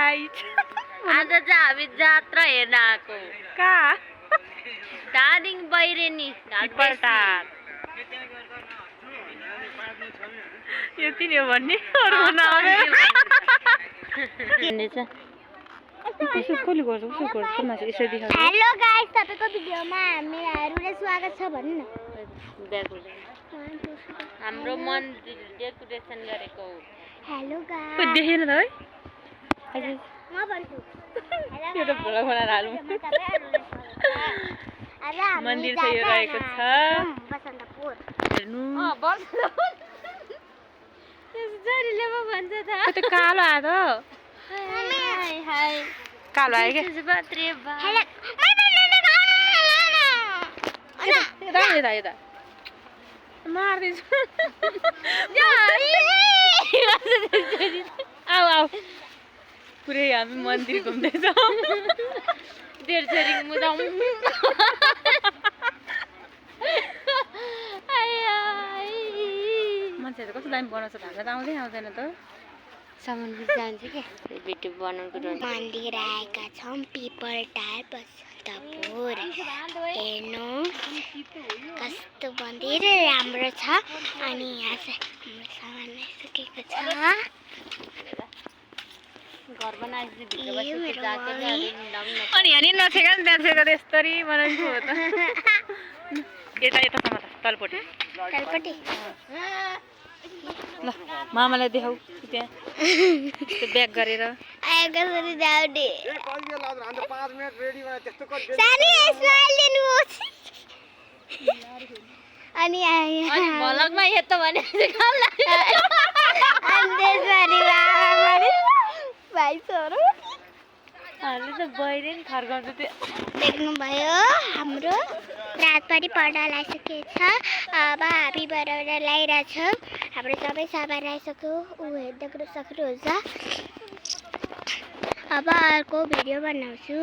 Guys आज चाहिँ हामी जात्रा हेर्न आएको कहाँ धादिङ बैरेनी पिपलटार यति नै हो भन्ने अरू कसले गर्छ उसो गर्छ मान्छे यसरी देखाउँछ हेलो गाइस तपाईको भिडियोमा हामीहरुले स्वागत छ भन्नु न हाम्रो मन्दिर डेकोरेसन गरेको हेलो गाइस ओ देखेन त है म भन्छु यो त भोला भोला हालु मन्दिर चाहिँ यो रहेको छ बसन्तपुर हेर्नु जरीले पो भन्छ त त्यो कालो आयो त हाय हाय कालो आयो के बात्रे बा हेलो यता मार्दिन्छु आऊ आऊ पुरै हामी मन्दिर घुम्दैछौँ देरछरी मुदाउ मान्छेहरू कस्तो दामी बनाउँछ थाहा त आउँदै आउँदैन त सामानपुर जान्छ के भिडियो बनाउनुको मन्दिर आएका छौँ पिपलटार बसन्तपुर हेर्नु कस्तो मन्दिर राम्रो छ अनि यहाँ चाहिँ हाम्रो सामान आइसकेको छ घर बनाएपछि भित्र ए, बसेर मेरो जाके मम्मी। अनि यहाँ नछेका नि त्यहाँ त्यसरी बनाउँछु हो त यता यतासम्म त तलपट्टि तलपट्टि ल मामालाई देखाऊ त्यहाँ त्यो ब्याग गरेर आयो कसरी जाउने सानी स्माइल दिनुहोस् अनि आयो अनि भलकमा यस्तो भने चाहिँ काम लाग्यो अनि त्यसरी भाइ छोरो हामीले त बहिनी नि खर्काउँछ त्यो देख्नुभयो हाम्रो रातभरि पढ्न लागिसकेको छ अब हामी बनाउन लागिरहेछौँ हाम्रो सबै सामान आइसक्यो ऊ हेर्दै सक्नुहुन्छ अब अर्को भिडियो बनाउँछु